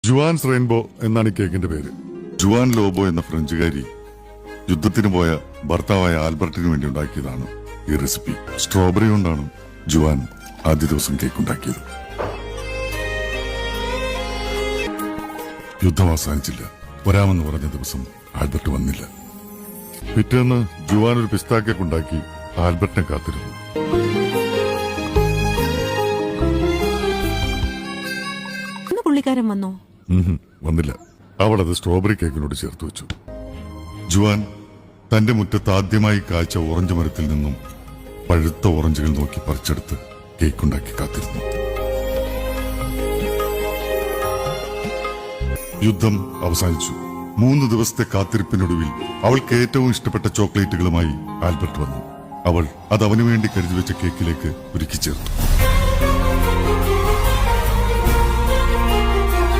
Juan's rainbow എന്നാണ് ഈ കേക്കിന്റെ പേര്. ജുവാൻ ലോബോ എന്ന ഫ്രഞ്ചുകാരി യുദ്ധത്തിന് പോയ ഭർത്താവായ ആൽബർട്ടിന് വേണ്ടി ഉണ്ടാക്കിയതാണ് ഈ റെസിപ്പി. സ്ട്രോബെറി കൊണ്ടാണ് ജുവാൻ ആദ്യ ദിവസം കേക്ക് ഉണ്ടാക്കിയത്. യുദ്ധം അവസാനിച്ചില്ല. വരാമെന്ന് പറഞ്ഞ ദിവസം ആൽബർട്ട് വന്നില്ല. പിറ്റേന്ന് ജുവാൻ ഒരു പിസ്താ കേക്ക് ഉണ്ടാക്കി ആൽബർട്ടിനെ കാത്തിരുന്നു. പുള്ളിക്കാരൻ വന്നോ? വന്നില്ല. അവൾ അത് സ്ട്രോബെറി കേക്കിനോട് ചേർത്ത് വെച്ചു. ജുവാൻ തന്റെ മുറ്റത്ത് ആദ്യമായി കായ്ച്ച ഓറഞ്ച് മരത്തിൽ നിന്നും പഴുത്ത ഓറഞ്ചുകൾ നോക്കി പറിച്ചെടുത്ത് കേക്കുണ്ടാക്കി കാത്തിരുന്നു. യുദ്ധം അവസാനിച്ചു. 3 ദിവസത്തെ കാത്തിരിപ്പിനൊടുവിൽ അവൾക്ക് ഏറ്റവും ഇഷ്ടപ്പെട്ട ചോക്ലേറ്റുകളുമായി ആൽബർട്ട് വന്നു. അവൾ അത് അവനു വേണ്ടി കരുതി വെച്ച കേക്കിലേക്ക് ഒരുക്കി ചേർത്തു.